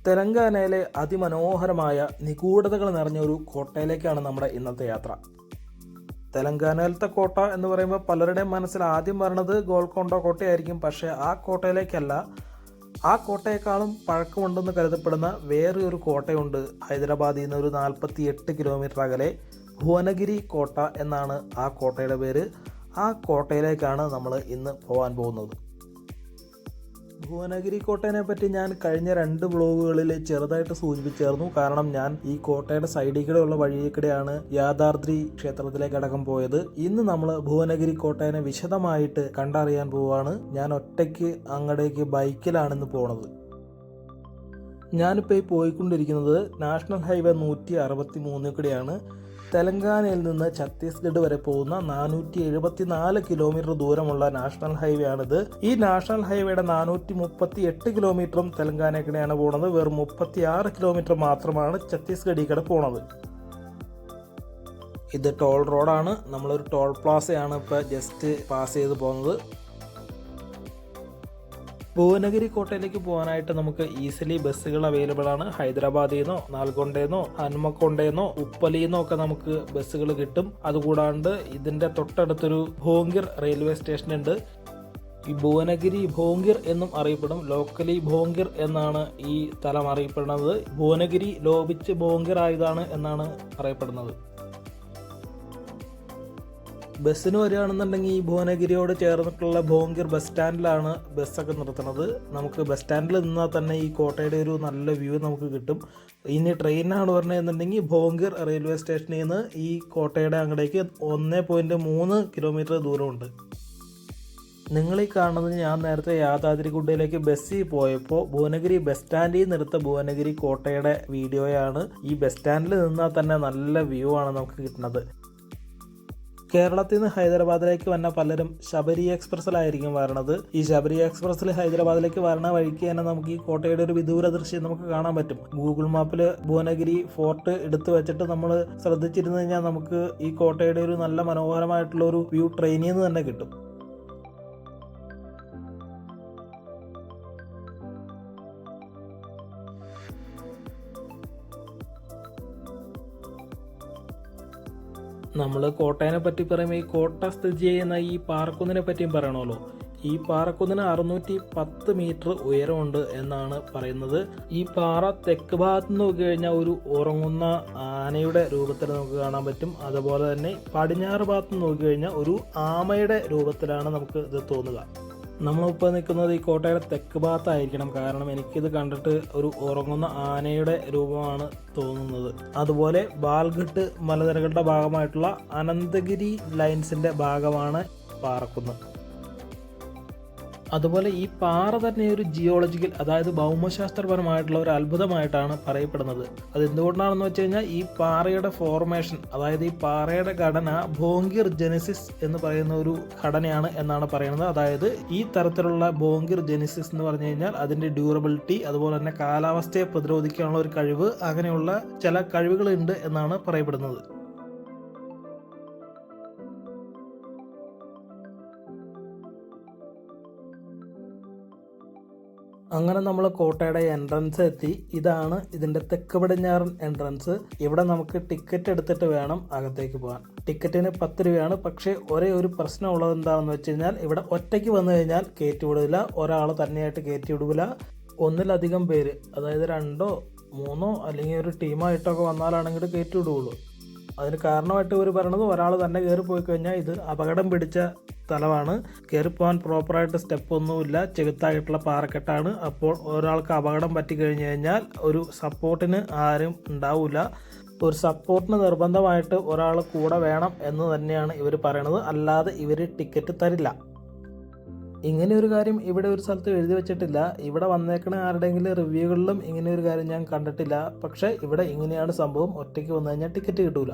തെലങ്കാനയിലെ അതിമനോഹരമായ നിഗൂഢതകൾ നിറഞ്ഞ ഒരു കോട്ടയിലേക്കാണ് നമ്മുടെ ഇന്നത്തെ യാത്ര. തെലങ്കാനയിലത്തെ കോട്ട എന്ന് പറയുമ്പോൾ പലരുടെയും മനസ്സിൽ ആദ്യം വരുന്നത് ഗോൽക്കൊണ്ട കോട്ടയായിരിക്കും. പക്ഷേ ആ കോട്ടയിലേക്കല്ല, ആ കോട്ടയെക്കാളും പഴക്കമുണ്ടെന്ന് കരുതപ്പെടുന്ന വേറൊരു കോട്ടയുണ്ട്. ഹൈദരാബാദിൽ നിന്ന് ഒരു 48 കിലോമീറ്റർ അകലെ ഭുവനഗിരി കോട്ട എന്നാണ് ആ കോട്ടയുടെ പേര്. ആ കോട്ടയിലേക്കാണ് നമ്മൾ ഇന്ന് പോകാൻ പോകുന്നത്. ഭുവനഗിരി കോട്ടയെ പറ്റി ഞാൻ കഴിഞ്ഞ 2 വ്ളോഗുകളിൽ ചെറുതായിട്ട് സൂചിപ്പിച്ചായിരുന്നു. കാരണം ഞാൻ ഈ കോട്ടയുടെ സൈഡിൽ കൂടെ ഉള്ള വഴിയിൽ കൂടെയാണ് യാദാദ്രി ക്ഷേത്രത്തിലേക്ക് അടക്കം പോയത്. ഇന്ന് നമ്മൾ ഭുവനഗിരി കോട്ടയെ വിശദമായിട്ട് കണ്ടറിയാൻ പോവുകയാണ്. ഞാൻ ഒറ്റയ്ക്ക് അങ്ങടേക്ക് ബൈക്കിലാണിന്ന് പോണത്. ഞാനിപ്പോൾ ഈ പോയിക്കൊണ്ടിരിക്കുന്നത് നാഷണൽ ഹൈവേ 163 കൂടെയാണ്. തെലങ്കാനയിൽ നിന്ന് ഛത്തീസ്ഗഡ് വരെ പോകുന്ന 474 കിലോമീറ്റർ ദൂരമുള്ള നാഷണൽ ഹൈവേ ആണിത്. ഈ നാഷണൽ ഹൈവേയുടെ 438 കിലോമീറ്ററും തെലങ്കാനയ്ക്കിടെയാണ് പോകുന്നത്. വെറും 36 കിലോമീറ്റർ മാത്രമാണ് ഛത്തീസ്ഗഡിൽ പോണത്. ഇത് ടോൾ റോഡാണ്. നമ്മളൊരു ടോൾ പ്ലാസയാണ് ഇപ്പോൾ ജസ്റ്റ് പാസ് ചെയ്ത് പോകുന്നത്. ഭുവനഗിരി കോട്ടയിലേക്ക് പോകാനായിട്ട് നമുക്ക് ഈസിലി ബസ്സുകൾ അവൈലബിൾ ആണ്. ഹൈദരാബാദിൽ നിന്നോ നാൽഗൊണ്ടേന്നോ ഹനുമക്കൊണ്ടേന്നോ ഉപ്പലിന്നോ ഒക്കെ നമുക്ക് ബസ്സുകൾ കിട്ടും. അതുകൂടാണ്ട് ഇതിന്റെ തൊട്ടടുത്തൊരു ഭോങ്കിർ റെയിൽവേ സ്റ്റേഷൻ ഉണ്ട്. ഈ ഭുവനഗിരി ഭോങ്കിർ എന്നും അറിയപ്പെടും. ലോക്കലി ഭോങ്കിർ എന്നാണ് ഈ സ്ഥലം അറിയപ്പെടുന്നത്. ഭുവനഗിരി ലോപിച്ച് ഭോങ്കിർ ആയതാണ് എന്നാണ് പറയപ്പെടുന്നത്. ബസ്സിന് വരികയാണെന്നുണ്ടെങ്കിൽ ഈ ഭുവനഗിരിയോട് ചേർന്നിട്ടുള്ള ഭോങ്കിർ ബസ് സ്റ്റാൻഡിലാണ് ബസ്സൊക്കെ നിർത്തുന്നത്. നമുക്ക് ബസ് സ്റ്റാൻഡിൽ നിന്നാൽ തന്നെ ഈ കോട്ടയുടെ ഒരു നല്ല വ്യൂ നമുക്ക് കിട്ടും. ഇനി ട്രെയിനാണ് പറഞ്ഞതെന്നുണ്ടെങ്കിൽ ഭോങ്കിർ റെയിൽവേ സ്റ്റേഷനിൽ നിന്ന് ഈ കോട്ടയുടെ അങ്ങടേക്ക് 1.3 കിലോമീറ്റർ ദൂരമുണ്ട്. നിങ്ങളീ കാണുന്നത് ഞാൻ നേരത്തെ യാദാദ്രിഗുഡയിലേക്ക് ബസ്സിൽ പോയപ്പോൾ ഭുവനഗിരി ബസ് സ്റ്റാൻഡിൽ നിന്ന് എടുത്ത ഭുവനഗിരി കോട്ടയുടെ വീഡിയോയാണ്. ഈ ബസ് സ്റ്റാൻഡിൽ നിന്നാൽ തന്നെ നല്ല വ്യൂ ആണ് നമുക്ക് കിട്ടുന്നത്. കേരളത്തിൽ നിന്ന് ഹൈദരാബാദിലേക്ക് വന്ന പലരും ശബരി എക്സ്പ്രസ്സിലായിരിക്കും വരണത്. ഈ ശബരി എക്സ്പ്രസ്സിൽ ഹൈദരാബാദിലേക്ക് വരണ വഴിക്ക് തന്നെ നമുക്ക് ഈ കോട്ടയുടെ ഒരു വിദൂര ദൃശ്യം നമുക്ക് കാണാൻ പറ്റും. ഗൂഗിൾ മാപ്പിൽ ഭുവനഗിരി ഫോർട്ട് എടുത്തു വെച്ചിട്ട് നമ്മൾ ശ്രദ്ധിച്ചിരുന്നു കഴിഞ്ഞാൽ നമുക്ക് ഈ കോട്ടയുടെ ഒരു നല്ല മനോഹരമായിട്ടുള്ള ഒരു വ്യൂ ട്രെയിനിൽ നിന്ന് തന്നെ കിട്ടും. നമ്മൾ കോട്ടയെ പറ്റി പറയുമ്പോൾ ഈ കോട്ട സ്ഥിതി ചെയ്യുന്ന ഈ പാറക്കുന്നിനെ പറ്റിയും പറയണമല്ലോ. ഈ പാറക്കുന്നിന് 610 മീറ്റർ ഉയരമുണ്ട് എന്നാണ് പറയുന്നത്. ഈ പാറ തെക്ക് ഭാഗത്ത് നിന്ന് നോക്കി കഴിഞ്ഞാൽ ഒരു ഉറങ്ങുന്ന ആനയുടെ രൂപത്തിൽ നമുക്ക് കാണാൻ പറ്റും. അതുപോലെ തന്നെ പടിഞ്ഞാറ് ഭാഗത്ത് നിന്ന് നോക്കി കഴിഞ്ഞാൽ ഒരു ആമയുടെ രൂപത്തിലാണ് നമുക്ക് ഇത് തോന്നുക. നമ്മളിപ്പോൾ നിൽക്കുന്നത് ഈ കോട്ടയുടെ തെക്ക് ഭാഗത്തായിരിക്കണം. കാരണം എനിക്കിത് കണ്ടിട്ട് ഒരു ഉറങ്ങുന്ന ആനയുടെ രൂപമാണ് തോന്നുന്നത്. അതുപോലെ ബാൽഘട്ട് മലനിരകളുടെ ഭാഗമായിട്ടുള്ള അനന്തഗിരി ലൈൻസിന്റെ ഭാഗമാണ് പാറക്കുന്ന്. അതുപോലെ ഈ പാറ തന്നെ ഒരു ജിയോളജിക്കൽ, അതായത് ഭൗമശാസ്ത്രപരമായിട്ടുള്ള ഒരു അത്ഭുതമായിട്ടാണ് പറയപ്പെടുന്നത്. അത് എന്തുകൊണ്ടാണെന്ന് വെച്ച് കഴിഞ്ഞാൽ ഈ പാറയുടെ ഫോർമേഷൻ, അതായത് ഈ പാറയുടെ ഘടന ഭോങ്കിർ ജെനിസിസ് എന്ന് പറയുന്ന ഒരു ഘടനയാണ് എന്നാണ് പറയുന്നത്. അതായത് ഈ തരത്തിലുള്ള ഭോങ്കിർ ജെനിസിസ് എന്ന് പറഞ്ഞു കഴിഞ്ഞാൽ അതിന്റെ ഡ്യൂറബിലിറ്റി, അതുപോലെ തന്നെ കാലാവസ്ഥയെ പ്രതിരോധിക്കാനുള്ള ഒരു കഴിവ്, അങ്ങനെയുള്ള ചില കഴിവുകളുണ്ട് എന്നാണ് പറയപ്പെടുന്നത്. അങ്ങനെ നമ്മൾ കോട്ടയുടെ എൻട്രൻസ് എത്തി. ഇതാണ് ഇതിന്റെ തെക്ക് പടിഞ്ഞാറൻ എൻട്രൻസ്. ഇവിടെ നമുക്ക് ടിക്കറ്റ് എടുത്തിട്ട് വേണം അകത്തേക്ക് പോകാൻ. ടിക്കറ്റിന് 10 രൂപയാണ്. പക്ഷേ ഒരേ ഒരു പ്രശ്നം ഉള്ളത് എന്താണെന്ന് വെച്ച് കഴിഞ്ഞാൽ ഇവിടെ ഒറ്റയ്ക്ക് വന്നു കഴിഞ്ഞാൽ കയറ്റി വിടില്ല. ഒരാൾ തന്നെയായിട്ട് കയറ്റി വിടില്ല. ഒന്നിലധികം പേര്, അതായത് 2 or 3 അല്ലെങ്കിൽ ഒരു ടീമായിട്ടൊക്കെ വന്നാലാണെങ്കിൽ കയറ്റി വിടുകയുള്ളൂ. അതിന് കാരണമായിട്ട് ഇവർ പറയണത് ഒരാൾ തന്നെ കയറി പോയി കഴിഞ്ഞാൽ ഇത് അപകടം പിടിച്ച സ്ഥലമാണ്. കയറിപ്പോകാൻ പ്രോപ്പറായിട്ട് സ്റ്റെപ്പൊന്നുമില്ല, ചെകുത്തായിട്ടുള്ള പാറക്കെട്ടാണ്. അപ്പോൾ ഒരാൾക്ക് അപകടം പറ്റിക്കഴിഞ്ഞ് കഴിഞ്ഞാൽ ഒരു സപ്പോർട്ടിന് ആരും ഉണ്ടാവില്ല. ഒരു സപ്പോർട്ടിന് നിർബന്ധമായിട്ട് ഒരാൾ കൂടെ വേണം എന്ന് തന്നെയാണ് ഇവർ പറയണത്. അല്ലാതെ ഇവർ ടിക്കറ്റ് തരില്ല. ഇങ്ങനെ ഒരു കാര്യം ഇവിടെ ഒരു സ്ഥലത്ത് എഴുതി വെച്ചിട്ടില്ല. ഇവിടെ വന്നേക്കണ ആരുടെയെങ്കിലും റിവ്യൂകളിലും ഇങ്ങനെ ഒരു കാര്യം ഞാൻ കണ്ടിട്ടില്ല. പക്ഷേ ഇവിടെ ഇങ്ങനെയാണ് സംഭവം. ഒറ്റയ്ക്ക് വന്നു കഴിഞ്ഞാൽ ടിക്കറ്റ് കിട്ടൂല.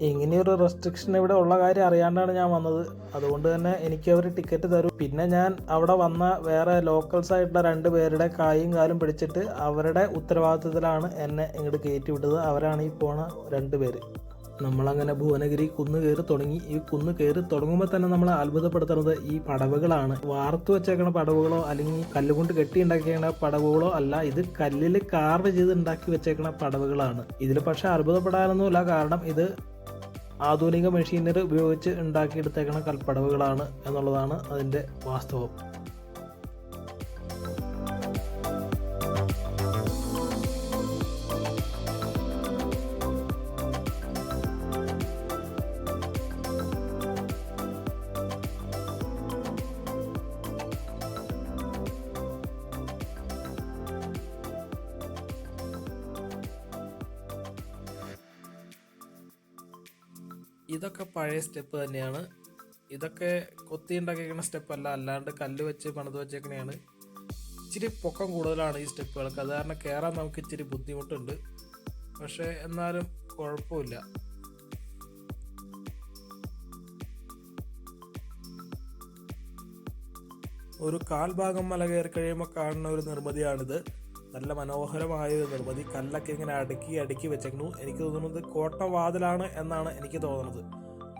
ഇങ്ങനെയൊരു റെസ്ട്രിക്ഷൻ ഇവിടെ ഉള്ള കാര്യം അറിയാണ്ടാണ് ഞാൻ വന്നത്. അതുകൊണ്ട് തന്നെ എനിക്ക് അവർ ടിക്കറ്റ് തരും. പിന്നെ ഞാൻ അവിടെ വന്ന വേറെ ലോക്കൽസ് ആയിട്ടുള്ള 2 പേരുടെ കായും കാലും പിടിച്ചിട്ട് അവരുടെ ഉത്തരവാദിത്തത്തിലാണ് എന്നെ ഇങ്ങോട്ട് കയറ്റി വിട്ടത്. അവരാണ് ഈ പോണ 2 പേര്. നമ്മളങ്ങനെ ഭുവനഗിരി കുന്ന് കയറി തുടങ്ങി. ഈ കുന്ന് കയറി തുടങ്ങുമ്പോൾ തന്നെ നമ്മളെ അത്ഭുതപ്പെടുത്തുന്നത് ഈ പടവുകളാണ്. വാർത്തു വെച്ചേക്കണ പടവുകളോ അല്ലെങ്കിൽ കല്ലുകൊണ്ട് കെട്ടി ഉണ്ടാക്കിയ പടവുകളോ അല്ല, ഇത് കല്ലിൽ കാർവ് ചെയ്ത് ഉണ്ടാക്കി വെച്ചേക്കണ പടവുകളാണ്. ഇതിൽ പക്ഷെ അത്ഭുതപ്പെടാനൊന്നുമില്ല, കാരണം ഇത് ആധുനിക മെഷീനറി ഉപയോഗിച്ച് ഉണ്ടാക്കിയെടുത്തേക്കണ കൽപ്പടവുകളാണ് എന്നുള്ളതാണ് അതിൻ്റെ വാസ്തവം. ഇതൊക്കെ പഴയ സ്റ്റെപ്പ് തന്നെയാണ്. ഇതൊക്കെ കൊത്തി ഉണ്ടാക്കിയിരിക്കുന്ന സ്റ്റെപ്പല്ല, അല്ലാണ്ട് കല്ല് വെച്ച് പണിത് വെച്ചേക്കണെയാണ്. ഇച്ചിരി പൊക്കം കൂടുതലാണ് ഈ സ്റ്റെപ്പുകൾക്ക്, അത് കാരണം കയറാൻ നമുക്ക് ഇച്ചിരി ബുദ്ധിമുട്ടുണ്ട്. പക്ഷേ എന്നാലും കുഴപ്പമില്ല. ഒരു കാൽഭാഗം മല കയറി കഴിയുമ്പോൾ കാണുന്ന ഒരു നിർമ്മിതിയാണിത്. നല്ല മനോഹരമായ ഒരു നിർമ്മിതി. കല്ലൊക്കെ ഇങ്ങനെ അടുക്കി വെച്ചേക്കുന്നു. എനിക്ക് തോന്നുന്നത് കോട്ട വാതിലാണ് എന്നാണ് എനിക്ക് തോന്നുന്നത്.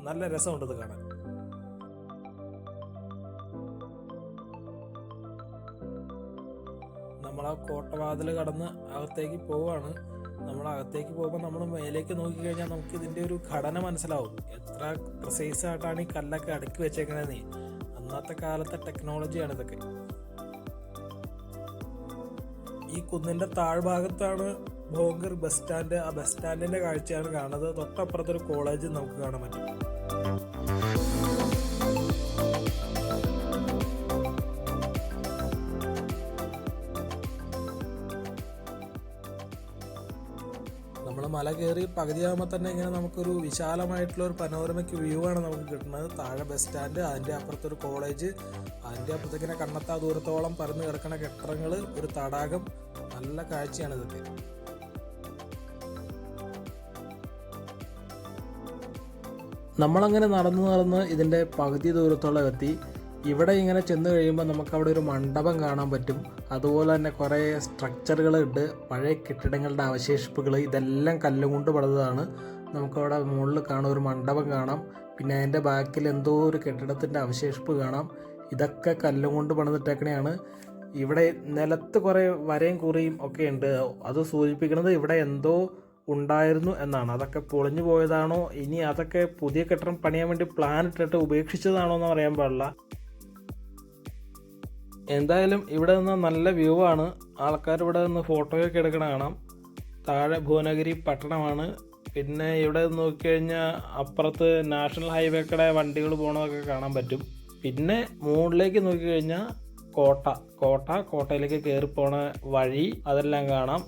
നല്ല രസമുണ്ട് ഇത് കാണാൻ. നമ്മൾ ആ കോട്ടവാതിൽ കടന്ന് അകത്തേക്ക് പോവാണ്. നമ്മൾ അകത്തേക്ക് പോകുമ്പോൾ നമ്മൾ മേലേക്ക് നോക്കിക്കഴിഞ്ഞാൽ നമുക്ക് ഇതിൻ്റെ ഒരു ഘടന മനസ്സിലാവും. എത്ര പ്രിസൈസ് ആയിട്ടാണ് ഈ കല്ലൊക്കെ അടുക്കി വെച്ചേക്കണേന്ന്. അന്നത്തെ കാലത്തെ ടെക്നോളജിയാണ് ഇതൊക്കെ. ഈ കുന്നിന്റെ താഴ്ഭാഗത്താണ് ഭോങ്കർ ബസ് സ്റ്റാൻഡ്. ആ ബസ് സ്റ്റാൻഡിന്റെ കാഴ്ചയാണ് കാണുന്നത്. തൊട്ടപ്പുറത്തൊരു കോളേജ് നമുക്ക് കാണാൻ പറ്റും. നമ്മൾ മല കയറി പകുതിയാകുമ്പോൾ തന്നെ ഇങ്ങനെ നമുക്കൊരു വിശാലമായിട്ടുള്ള ഒരു പനോരമയ്ക്ക് വ്യൂ ആണ് നമുക്ക് കിട്ടുന്നത്. താഴെ ബസ് സ്റ്റാൻഡ്, അതിൻ്റെ അപ്പുറത്തൊരു കോളേജ്, അതിൻ്റെ അപ്പുറത്തേക്കിങ്ങനെ കണ്ണെത്താ ദൂരത്തോളം പരന്ന് കിടക്കുന്ന കെട്ടിടങ്ങൾ, ഒരു തടാകം. നല്ല കാഴ്ചയാണ് ഇതൊക്കെ. നമ്മളങ്ങനെ നടന്ന് ഇതിൻ്റെ പകുതി ദൂരത്തോളം എത്തി. ഇവിടെ ഇങ്ങനെ ചെന്ന് കഴിയുമ്പോൾ നമുക്കവിടെ ഒരു മണ്ഡപം കാണാൻ പറ്റും. അതുപോലെ തന്നെ കുറേ സ്ട്രക്ചറുകൾ ഉണ്ട്, പഴയ കെട്ടിടങ്ങളുടെ അവശേഷിപ്പുകൾ. ഇതെല്ലാം കല്ലുകൊണ്ട് പണിതതാണ്. നമുക്കവിടെ മുകളിൽ കാണാം, ഒരു മണ്ഡപം കാണാം. പിന്നെ അതിൻ്റെ ബാക്കിൽ എന്തോ ഒരു കെട്ടിടത്തിൻ്റെ അവശേഷിപ്പ് കാണാം. ഇതൊക്കെ കല്ലുകൊണ്ട് പണിതിട്ടേക്കണെയാണ്. ഇവിടെ നിലത്ത് കുറേ വരയും കുറിയും ഒക്കെ ഉണ്ട്. അത് സൂചിപ്പിക്കുന്നത് ഇവിടെ എന്തോ ഉണ്ടായിരുന്നു എന്നാണ്. അതൊക്കെ പൊളിഞ്ഞു പോയതാണോ, ഇനി അതൊക്കെ പുതിയ കെട്ടിടം പണിയാൻ വേണ്ടി പ്ലാൻ ഇട്ടിട്ട് ഉപേക്ഷിച്ചതാണോ എന്ന് പറയാൻ പാടില്ല. എന്തായാലും ഇവിടെ നിന്ന് നല്ല വ്യൂ ആണ്. ആൾക്കാർ ഇവിടെ നിന്ന് ഫോട്ടോയൊക്കെ എടുക്കണ കാണാം. താഴെ ഭുവനഗിരി പട്ടണമാണ്. പിന്നെ ഇവിടെ നോക്കിക്കഴിഞ്ഞാൽ അപ്പുറത്ത് നാഷണൽ ഹൈവേക്കടെ വണ്ടികൾ പോകണതൊക്കെ കാണാൻ പറ്റും. പിന്നെ മുകളിലേക്ക് നോക്കിക്കഴിഞ്ഞാൽ കോട്ടയിലേക്ക് കയറി പോണ വഴി അതെല്ലാം കാണാം.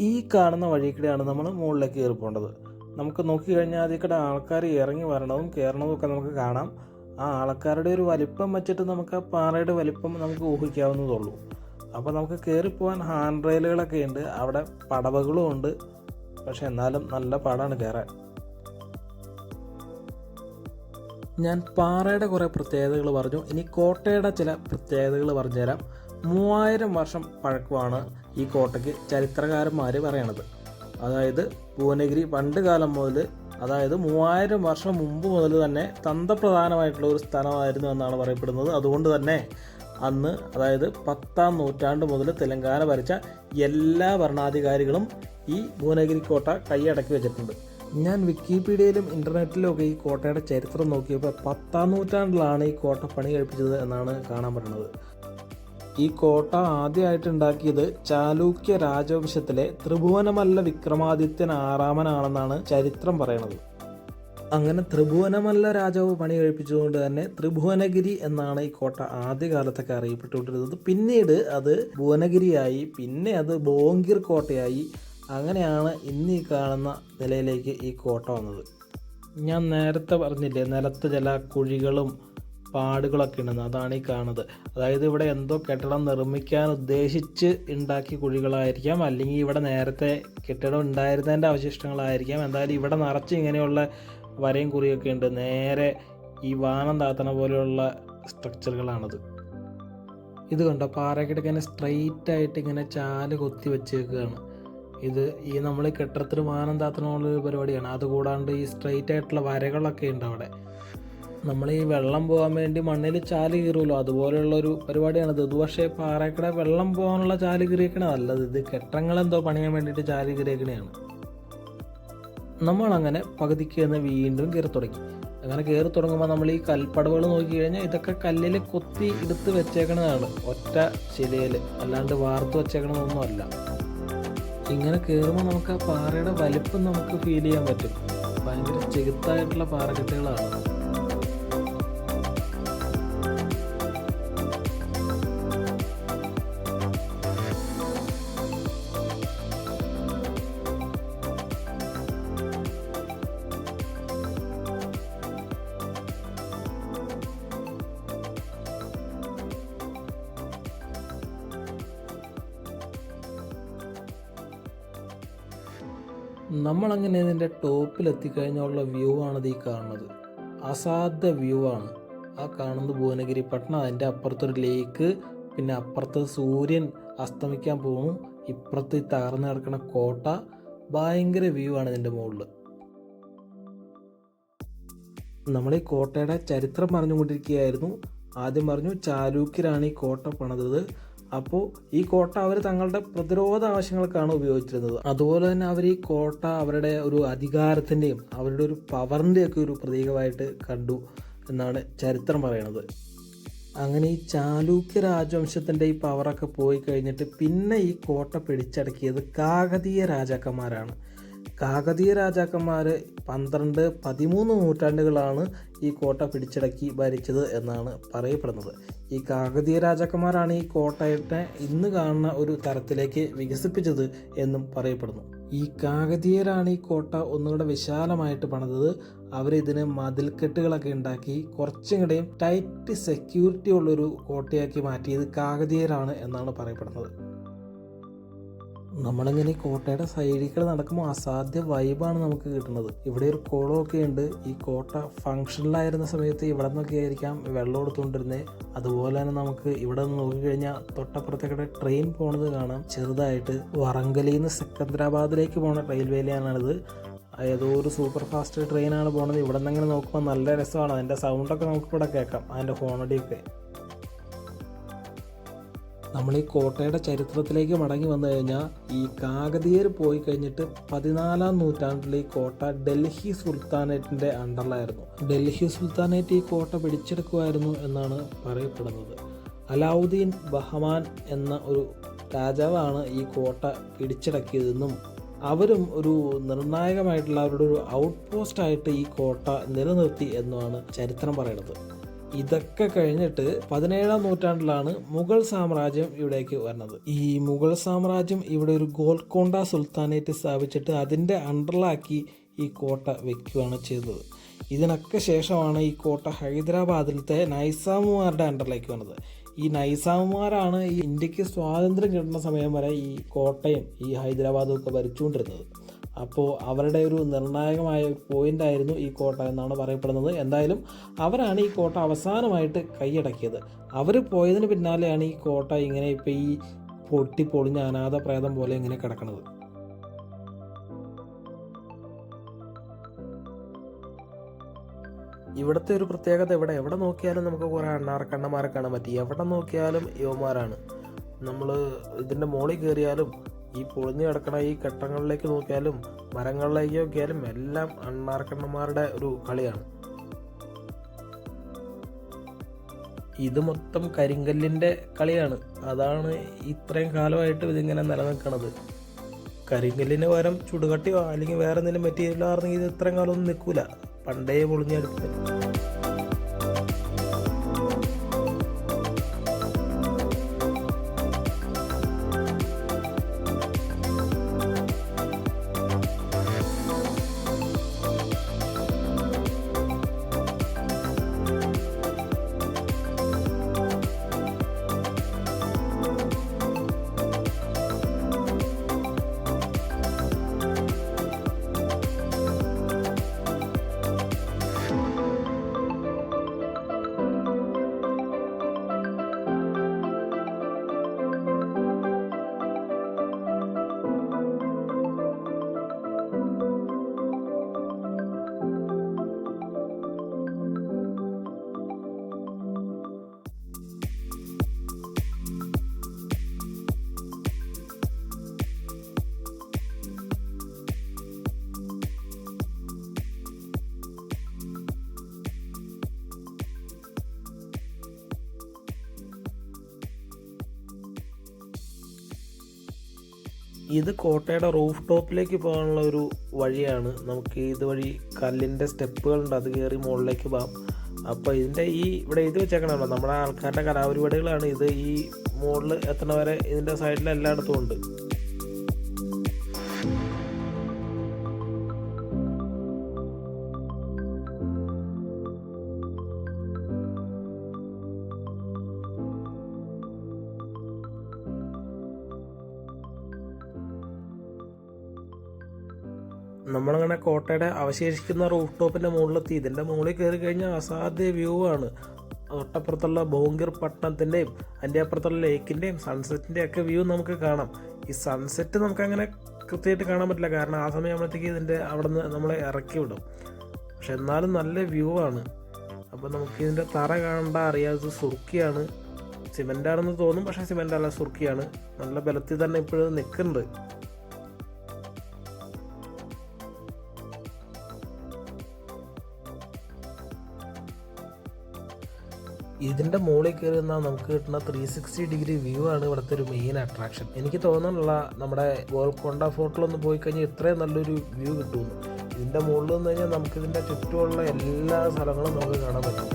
ഈ കാണുന്ന വഴി കൂടെയാണ് നമ്മൾ മുകളിലേക്ക് കയറി പോകേണ്ടത്. നമുക്ക് നോക്കിക്കഴിഞ്ഞാൽ അതിൽ കൂടെ ആൾക്കാർ ഇറങ്ങി വരണതും കയറണതും ഒക്കെ നമുക്ക് കാണാം. ആ ആൾക്കാരുടെ ഒരു വലിപ്പം വെച്ചിട്ട് നമുക്ക് ആ പാറയുടെ വലിപ്പം നമുക്ക് ഊഹിക്കാവുന്നതുള്ളൂ. അപ്പോൾ നമുക്ക് കയറിപ്പോകാൻ ഹാൻഡ് റെയിലുകളൊക്കെ ഉണ്ട്, അവിടെ പടവുകളും ഉണ്ട്. പക്ഷെ എന്നാലും നല്ല പാടാണ് കയറാൻ. ഞാൻ പാറയുടെ കുറേ പ്രത്യേകതകൾ പറഞ്ഞു. ഇനി കോട്ടയുടെ ചില പ്രത്യേകതകൾ പറഞ്ഞുതരാം. 3000 വർഷം പഴക്കമാണ് ഈ കോട്ടയ്ക്ക് ചരിത്രകാരന്മാർ പറയണത്. അതായത് ഭുവനഗിരി പണ്ട് കാലം മുതൽ, അതായത് 3000 വർഷം മുമ്പ് മുതൽ തന്നെ തന്ത്രപ്രധാനമായിട്ടുള്ള ഒരു സ്ഥലമായിരുന്നു എന്നാണ് പറയപ്പെടുന്നത്. അതുകൊണ്ട് തന്നെ അന്ന്, അതായത് 10ാം നൂറ്റാണ്ട് മുതൽ തെലങ്കാന ഭരിച്ച എല്ലാ ഭരണാധികാരികളും ഈ ഭുവനഗിരി കോട്ട കൈയടക്കി വെച്ചിട്ടുണ്ട്. ഞാൻ വിക്കിപീഡിയയിലും ഇൻ്റർനെറ്റിലും ഒക്കെ ഈ കോട്ടയുടെ ചരിത്രം നോക്കിയപ്പോൾ 10ാം നൂറ്റാണ്ടിലാണ് ഈ കോട്ട പണി കഴിപ്പിച്ചത് എന്നാണ് കാണാൻ പറ്റുന്നത്. ഈ കോട്ട ആദ്യമായിട്ട് ഉണ്ടാക്കിയത് ചാലൂക്യ രാജവംശത്തിലെ ത്രിഭുവനമല്ല വിക്രമാദിത്യൻ 6ാമനാണെന്നാണ് ചരിത്രം പറയണത്. അങ്ങനെ ത്രിഭുവനമല്ല രാജാവ് പണി കഴിപ്പിച്ചതുകൊണ്ട് തന്നെ ത്രിഭുവനഗിരി എന്നാണ് ഈ കോട്ട ആദ്യകാലത്തൊക്കെ അറിയപ്പെട്ടുകൊണ്ടിരുന്നത്. പിന്നീട് അത് ഭുവനഗിരിയായി, പിന്നെ അത് ബോങ്കിർ കോട്ടയായി. അങ്ങനെയാണ് ഇന്ന് ഈ കാണുന്ന നിലയിലേക്ക് ഈ കോട്ട വന്നത്. ഞാൻ നേരത്തെ പറഞ്ഞില്ലേ, നിലത്ത് ചില കുഴികളും പാടുകളൊക്കെ ഉണ്ടെന്ന്, അതാണ് ഈ കാണുന്നത്. അതായത് ഇവിടെ എന്തോ കെട്ടിടം നിർമ്മിക്കാൻ ഉദ്ദേശിച്ച് ഉണ്ടാക്കിയ കുഴികളായിരിക്കാം, അല്ലെങ്കിൽ ഇവിടെ നേരത്തെ കെട്ടിടം ഉണ്ടായിരുന്നതിൻ്റെ അവശിഷ്ടങ്ങളായിരിക്കാം. എന്തായാലും ഇവിടെ നിറച്ച് ഇങ്ങനെയുള്ള വരയും കുറിയൊക്കെ ഉണ്ട്. നേരെ ഈ വാനം താത്തണ പോലെയുള്ള സ്ട്രക്ചറുകളാണത്. ഇത് കണ്ടോ, പാറക്കിടക്കന്നെ സ്ട്രെയിറ്റ് ആയിട്ട് ഇങ്ങനെ ചാല് കൊത്തി വെച്ചേക്കുകയാണ്. ഇത് ഈ നമ്മൾ കെട്ടിടത്തിന് വാനം താത്തണമുള്ളൊരു പരിപാടിയാണ്. അതുകൂടാണ്ട് ഈ സ്ട്രെയിറ്റ് ആയിട്ടുള്ള വരകളൊക്കെ ഉണ്ട് അവിടെ. നമ്മൾ ഈ വെള്ളം പോകാൻ വേണ്ടി മണ്ണിൽ ചാല് കീറുമല്ലോ, അതുപോലെയുള്ളൊരു പരിപാടിയാണിത്. ഇത് പക്ഷേ പാറക്കട വെള്ളം പോകാനുള്ള ചാല് കീറിയേക്കണേ നല്ലത്. ഇത് കെട്ടിടങ്ങളെന്തോ പണിയാൻ വേണ്ടിയിട്ട് ചാല് കീറിയേക്കണയാണ്. നമ്മളങ്ങനെ പകുതിക്ക് നിന്ന് വീണ്ടും കയറി തുടങ്ങി. അങ്ങനെ കയറി തുടങ്ങുമ്പോൾ നമ്മൾ ഈ കൽപ്പടവുകൾ നോക്കി കഴിഞ്ഞാൽ ഇതൊക്കെ കല്ലിൽ കൊത്തി എടുത്ത് വെച്ചേക്കണതാണ്, ഒറ്റ ശിലയിൽ, അല്ലാണ്ട് വാർത്ത് വെച്ചേക്കണതൊന്നും അല്ല. ഇങ്ങനെ കയറുമ്പോൾ നമുക്ക് ആ പാറയുടെ വലിപ്പം നമുക്ക് ഫീൽ ചെയ്യാൻ പറ്റും. ഭയങ്കര ചെകുത്തായിട്ടുള്ള പാറക്കെട്ടുകളാണ്. നമ്മളങ്ങനെ ഇതിൻ്റെ ടോപ്പിലെത്തിക്കഴിഞ്ഞുള്ള വ്യൂ ആണിത് ഈ കാണുന്നത്. അസാധ്യ വ്യൂ ആണ്. ആ കാണുന്നത് ഭുവനഗിരി പട്ടണം, അതിൻ്റെ അപ്പുറത്തൊരു ലേക്ക്, പിന്നെ അപ്പുറത്ത് സൂര്യൻ അസ്തമിക്കാൻ പോകുന്നു, ഇപ്പുറത്ത് തകർന്നു കിടക്കുന്ന കോട്ട. ഭയങ്കര വ്യൂ ആണ് ഇതിൻ്റെ മുകളിൽ. നമ്മൾ ഈ കോട്ടയുടെ ചരിത്രം പറഞ്ഞുകൊണ്ടിരിക്കുകയായിരുന്നു. ആദ്യം പറഞ്ഞു ചാലൂക്യരാണ് ഈ കോട്ട പണിതത്. അപ്പോൾ ഈ കോട്ട അവർ തങ്ങളുടെ പ്രതിരോധ ആവശ്യങ്ങൾക്കാണ് ഉപയോഗിച്ചിരുന്നത്. അതുപോലെ തന്നെ അവർ ഈ കോട്ട അവരുടെ ഒരു അധികാരത്തിൻ്റെയും അവരുടെ ഒരു പവറിൻ്റെയൊക്കെ ഒരു പ്രതീകമായിട്ട് കണ്ടു എന്നാണ് ചരിത്രം പറയുന്നത്. അങ്ങനെ ഈ ചാലൂക്യ രാജവംശത്തിൻ്റെ ഈ പവറൊക്കെ പോയി കഴിഞ്ഞിട്ട് പിന്നെ ഈ കോട്ട പിടിച്ചടക്കിയത് കാകതീയ രാജാക്കന്മാരാണ്. കാകതീയ രാജാക്കന്മാർ 12-13 നൂറ്റാണ്ടുകളാണ് ഈ കോട്ട പിടിച്ചടക്കി ഭരിച്ചത് എന്നാണ് പറയപ്പെടുന്നത്. ഈ കാകതീയ രാജാക്കന്മാരാണ് ഈ കോട്ടയെ ഇന്ന് കാണുന്ന ഒരു തരത്തിലേക്ക് വികസിപ്പിച്ചത് എന്നും പറയപ്പെടുന്നു. ഈ കാകതീയരാണ് ഈ കോട്ട ഒന്നുകൂടെ വിശാലമായിട്ട് പണിതത്. അവരിതിന് മതിൽക്കെട്ടുകളൊക്കെ ഉണ്ടാക്കി കുറച്ചും കൂടെയും ടൈറ്റ് സെക്യൂരിറ്റി ഉള്ളൊരു കോട്ടയാക്കി മാറ്റിയത് കാകതീയരാണ് എന്നാണ് പറയപ്പെടുന്നത്. നമ്മളിങ്ങനെ ഈ കോട്ടയുടെ സൈഡിൽ നടക്കുമ്പോൾ അസാധ്യ വൈബാണ് നമുക്ക് കിട്ടുന്നത്. ഇവിടെ ഒരു കുളമൊക്കെ ഉണ്ട്. ഈ കോട്ട ഫങ്ഷനിലായിരുന്ന സമയത്ത് ഇവിടെ നിന്നൊക്കെ ആയിരിക്കാം വെള്ളം എടുത്തുകൊണ്ടിരുന്നത്. അതുപോലെ തന്നെ നമുക്ക് ഇവിടെ നിന്ന് നോക്കിക്കഴിഞ്ഞാൽ തൊട്ടപ്പുറത്തേക്കൂടെ ട്രെയിൻ പോണത് കാണാം ചെറുതായിട്ട്. വറങ്കലിൽ നിന്ന് സെക്കന്ദരാബാദിലേക്ക് പോണ റെയിൽവേ ലൈനാണിത്. ഏതോ ഒരു സൂപ്പർ ഫാസ്റ്റ് ട്രെയിനാണ് പോണത്. ഇവിടെ നിന്ന് അങ്ങനെ നോക്കുമ്പോൾ നല്ല രസമാണ്. അതിൻ്റെ സൗണ്ടൊക്കെ നമുക്കിവിടെ കേൾക്കാം, അതിൻ്റെ ഹോണടിയൊക്കെ. നമ്മൾ ഈ കോട്ടയുടെ ചരിത്രത്തിലേക്ക് മടങ്ങി വന്നു കഴിഞ്ഞാൽ ഈ കാകതീയർ പോയി കഴിഞ്ഞിട്ട് 14-ാം നൂറ്റാണ്ടിൽ ഈ കോട്ട ഡൽഹി സുൽത്താനേറ്റിൻ്റെ അണ്ടറിലായിരുന്നു. ഡൽഹി സുൽത്താനേറ്റ് ഈ കോട്ട പിടിച്ചെടുക്കുമായിരുന്നു എന്നാണ് പറയപ്പെടുന്നത്. അലാവുദ്ദീൻ ബഹമാൻ എന്ന ഒരു രാജാവാണ് ഈ കോട്ട പിടിച്ചടക്കിയതെന്നും അവരും ഒരു നിർണായകമായിട്ടുള്ള അവരുടെ ഒരു ഔട്ട് പോസ്റ്റായിട്ട് ഈ കോട്ട നിലനിർത്തി എന്നുമാണ് ചരിത്രം പറയുന്നത്. ഇതൊക്കെ കഴിഞ്ഞിട്ട് 17-ാം നൂറ്റാണ്ടിലാണ് മുഗൾ സാമ്രാജ്യം ഇവിടേക്ക് വരുന്നത്. ഈ മുഗൾ സാമ്രാജ്യം ഇവിടെ ഒരു ഗോൽക്കൊണ്ട സുൽത്താനേറ്റ് സ്ഥാപിച്ചിട്ട് അതിൻ്റെ അണ്ടറിലാക്കി ഈ കോട്ട വയ്ക്കുകയാണ് ചെയ്തത്. ഇതിനൊക്കെ ശേഷമാണ് ഈ കോട്ട ഹൈദരാബാദിലത്തെ നൈസാമുമാരുടെ അണ്ടറിലേക്ക് വന്നത്. ഈ നൈസാമുമാരാണ് ഈ ഇന്ത്യക്ക് സ്വാതന്ത്ര്യം കിട്ടുന്ന സമയം വരെ ഈ കോട്ടയും ഈ ഹൈദരാബാദും ഒക്കെ ഭരിച്ചുകൊണ്ടിരുന്നത്. അപ്പോൾ അവരുടെ ഒരു നിർണായകമായ ഒരു പോയിൻ്റായിരുന്നു ഈ കോട്ട എന്നാണ് പറയപ്പെടുന്നത്. എന്തായാലും അവരാണ് ഈ കോട്ട അവസാനമായിട്ട് കൈയടക്കിയത്. അവർ പോയതിന് പിന്നാലെയാണ് ഈ കോട്ട ഇങ്ങനെ ഇപ്പോൾ ഈ പൊട്ടിപ്പൊളിഞ്ഞ അനാഥ പ്രേതം പോലെ ഇങ്ങനെ കിടക്കുന്നത്. ഇവിടുത്തെ ഒരു പ്രത്യേകത, എവിടെ നോക്കിയാലും നമുക്ക് കുറേ അണ്ണാർക്കണ്ണന്മാരെ കാണാൻ പറ്റി. എവിടെ നോക്കിയാലും യുവമാരാണ്. നമ്മൾ ഇതിൻ്റെ മുകളിൽ കയറിയാലും ഈ പൊളിഞ്ഞു കിടക്കണ ഈ കെട്ടങ്ങളിലേക്ക് നോക്കിയാലും മരങ്ങളിലേക്ക് നോക്കിയാലും എല്ലാം അണ്ണാർക്കണ്ണന്മാരുടെ ഒരു കളിയാണ്. ഇത് മൊത്തം കരിങ്കല്ലിൻ്റെ കളിയാണ്. അതാണ് ഇത്രയും കാലമായിട്ട് ഇതിങ്ങനെ നിലനിൽക്കുന്നത്. കരിങ്കല്ലിന് പകരം ചുടുകട്ടിയോ അല്ലെങ്കിൽ വേറെ എന്തെങ്കിലും മെറ്റീരിയലോ ആയിരുന്നെങ്കിൽ ഇത് ഇത്രയും കാലമൊന്നും നിൽക്കില്ല. പണ്ടേ പൊളിഞ്ഞെടുത്ത്. ഇത് കോട്ടയുടെ റൂഫ് ടോപ്പിലേക്ക് പോകാനുള്ള ഒരു വഴിയാണ്. നമുക്ക് ഇതുവഴി കല്ലിൻ്റെ സ്റ്റെപ്പുകളുണ്ട്, അത് കയറി മുകളിലേക്ക് പോകാം. അപ്പോൾ ഇതിൻ്റെ ഇവിടെ എഴുതി വെച്ചേക്കണമല്ലോ, നമ്മുടെ ആൾക്കാരുടെ കലാപരിപാടികളാണ് ഇത്. ഈ മുകളിൽ എത്തണ വരെ ഇതിൻ്റെ സൈഡിൽ എല്ലായിടത്തും ഉണ്ട്. നമ്മളങ്ങനെ കോട്ടയുടെ അവശേഷിക്കുന്ന റൂഫ് ടോപ്പിൻ്റെ മുകളിലെത്തി. ഇതിൻ്റെ മുകളിൽ കയറി കഴിഞ്ഞാൽ അസാധ്യ വ്യൂ ആണ്. തൊട്ടപ്പുറത്തുള്ള ഭോങ്കിർ പട്ടണത്തിൻ്റെയും അതിൻ്റെ അപ്പുറത്തുള്ള ലേക്കിൻ്റെയും സൺസെറ്റിൻ്റെയും ഒക്കെ വ്യൂ നമുക്ക് കാണാം. ഈ സൺസെറ്റ് നമുക്കങ്ങനെ കൃത്യമായിട്ട് കാണാൻ പറ്റില്ല, കാരണം ആ സമയമാകുമ്പോഴത്തേക്ക് ഇതിൻ്റെ അവിടെ നിന്ന് നമ്മളെ ഇറക്കി വിടും. പക്ഷെ എന്നാലും നല്ല വ്യൂ ആണ്. അപ്പോൾ നമുക്ക് ഇതിൻ്റെ തറ കാണണ്ട അറിയാം, ഇത് സുർക്കിയാണ്. സിമെൻ്റാണെന്ന് തോന്നും, പക്ഷേ സിമെൻ്റ് അല്ല, സുർക്കിയാണ്. നല്ല ബലത്തിൽ തന്നെ ഇപ്പോഴും നിൽക്കുന്നുണ്ട്. ഇതിൻ്റെ മുകളിൽ കയറി നിന്നാൽ നമുക്ക് കിട്ടുന്ന 360 ഡിഗ്രി വ്യൂ ആണ് ഇവിടുത്തെ ഒരു മെയിൻ അട്രാക്ഷൻ. എനിക്ക് തോന്നുന്നില്ല നമ്മുടെ ഗോൽക്കൊണ്ട ഫോർട്ടിലൊന്ന് പോയി കഴിഞ്ഞാൽ ഇത്രയും നല്ലൊരു വ്യൂ കിട്ടുമെന്ന്. ഇതിൻ്റെ മുകളിൽ നിന്ന് കഴിഞ്ഞാൽ നമുക്കിതിൻ്റെ ചുറ്റുമുള്ള എല്ലാ സ്ഥലങ്ങളും നമുക്ക് കാണാൻ പറ്റും.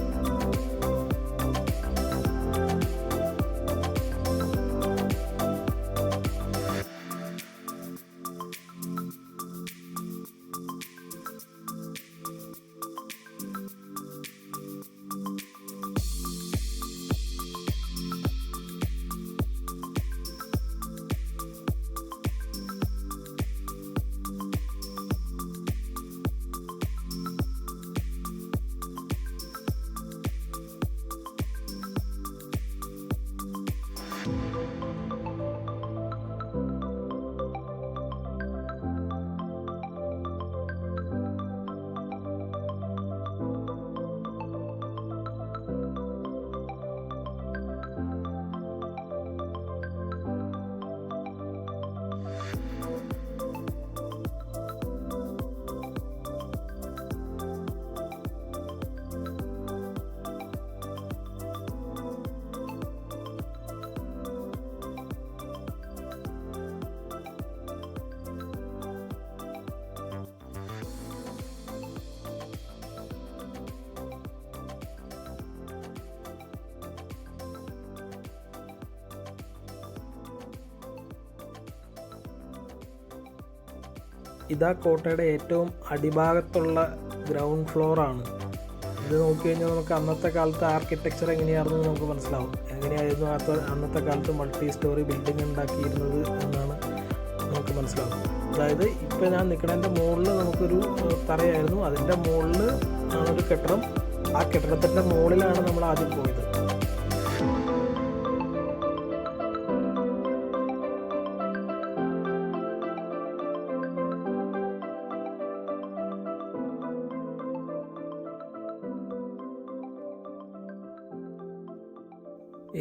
ഇതാ കോട്ടയുടെ ഏറ്റവും അടിഭാഗത്തുള്ള ഗ്രൗണ്ട് ഫ്ലോറാണ്. ഇത് നോക്കി കഴിഞ്ഞാൽ നമുക്ക് അന്നത്തെ കാലത്ത് ആർക്കിടെക്ചർ എങ്ങനെയായിരുന്നു നമുക്ക് മനസ്സിലാവും. എങ്ങനെയായിരുന്നു അന്നത്തെ കാലത്ത് മൾട്ടി സ്റ്റോറി ബിൽഡിംഗ് ഉണ്ടാക്കിയിരുന്നത് എന്നാണ് നമുക്ക് മനസ്സിലാവും. അതായത് ഇപ്പോൾ ഞാൻ നിൽക്കുന്നതിൻ്റെ മുകളിൽ നമുക്കൊരു തറയായിരുന്നു, അതിൻ്റെ മുകളിൽ ആണൊരു കെട്ടിടം. ആ കെട്ടിടത്തിൻ്റെ മുകളിലാണ് നമ്മൾ ആദ്യം പോയത്.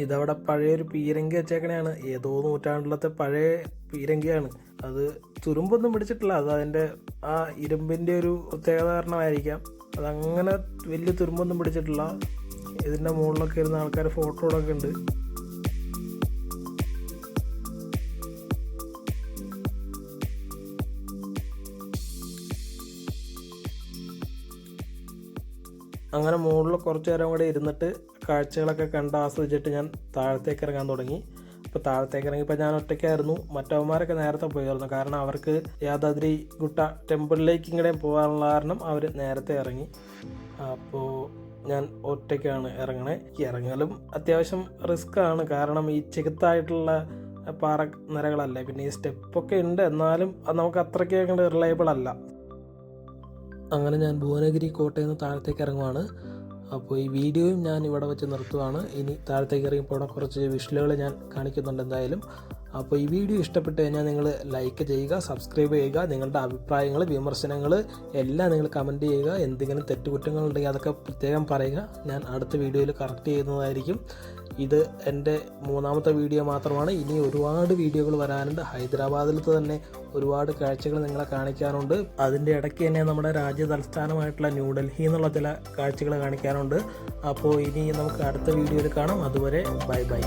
ഇതവിടെ പഴയൊരു പീരങ്കി വെച്ചേക്കണയാണ്. ഏതോ നൂറ്റാണ്ടിലത്തെ പഴയ പീരങ്കിയാണ്. അത് തുരുമ്പൊന്നും പിടിച്ചിട്ടില്ല, അത് അതിൻ്റെ ആ ഇരുമ്പിൻ്റെ ഒരു പ്രത്യേകത കാരണമായിരിക്കാം. അതങ്ങനെ വലിയ തുരുമ്പൊന്നും പിടിച്ചിട്ടില്ല. ഇതിൻ്റെ മുകളിലൊക്കെ ഇരുന്ന ആൾക്കാർ ഫോട്ടോകളൊക്കെ ഉണ്ട്. അങ്ങനെ മുകളിൽ കുറച്ച് നേരം കൂടെ ഇരുന്നിട്ട് കാഴ്ചകളൊക്കെ കണ്ട് ആസ്വദിച്ചിട്ട് ഞാൻ താഴത്തേക്ക് ഇറങ്ങാൻ തുടങ്ങി. അപ്പോൾ താഴത്തേക്ക് ഇറങ്ങിയപ്പോൾ ഞാൻ ഒറ്റയ്ക്കായിരുന്നു. മറ്റവന്മാരൊക്കെ നേരത്തെ പോയിരുന്നു, കാരണം അവർക്ക് യാദാദ്രി ഗുട്ട ടെമ്പിളിലേക്ക് ഇങ്ങടെ പോകാനുള്ള കാരണം അവർ നേരത്തെ ഇറങ്ങി. അപ്പോൾ ഞാൻ ഒറ്റയ്ക്കാണ് ഇറങ്ങണേ. ഇറങ്ങലും അത്യാവശ്യം റിസ്ക്കാണ്, കാരണം ഈ ചെകുത്തായിട്ടുള്ള പാറ നിരകളല്ലേ, പിന്നെ ഈ സ്റ്റെപ്പൊക്കെ ഉണ്ട്, എന്നാലും അത് നമുക്ക് അത്രയ്ക്ക് അങ്ങോട്ട് റിലയബിൾ അല്ല. അങ്ങനെ ഞാൻ ഭുവനഗിരി കോട്ടയിൽ നിന്ന് താഴത്തേക്ക് ഇറങ്ങുവാണ്. അപ്പോൾ ഈ വീഡിയോയും ഞാൻ ഇവിടെ വെച്ച് നിർത്തുവാണ്. ഇനി താഴത്തേക്ക് ഇറങ്ങിയപ്പോൾ കുറച്ച് വിഷ്വലുകൾ ഞാൻ കാണിക്കുന്നുണ്ട് എന്തായാലും. അപ്പോൾ ഈ വീഡിയോ ഇഷ്ടപ്പെട്ട് കഴിഞ്ഞാൽ നിങ്ങൾ ലൈക്ക് ചെയ്യുക, സബ്സ്ക്രൈബ് ചെയ്യുക. നിങ്ങളുടെ അഭിപ്രായങ്ങൾ, വിമർശനങ്ങൾ എല്ലാം നിങ്ങൾ കമൻറ്റ് ചെയ്യുക. എന്തെങ്കിലും തെറ്റുകുറ്റങ്ങളുണ്ടെങ്കിൽ അതൊക്കെ പ്രത്യേകം പറയുക. ഞാൻ അടുത്ത വീഡിയോയിൽ കറക്റ്റ് ചെയ്യുന്നതായിരിക്കും. ഇത് എൻ്റെ 3ാമത്തെ വീഡിയോ മാത്രമാണ്. ഇനി ഒരുപാട് വീഡിയോകൾ വരാനുണ്ട്. ഹൈദരാബാദിലത്തെ തന്നെ ഒരുപാട് കാഴ്ചകൾ നിങ്ങളെ കാണിക്കാനുണ്ട്. അതിൻ്റെ ഇടയ്ക്ക് തന്നെ നമ്മുടെ രാജ്യ തലസ്ഥാനമായിട്ടുള്ള ന്യൂഡൽഹി എന്നുള്ള ചില കാഴ്ചകൾ കാണിക്കാനുണ്ട്. അപ്പോൾ ഇനി നമുക്ക് അടുത്ത വീഡിയോയിൽ കാണാം. അതുവരെ ബൈ ബൈ.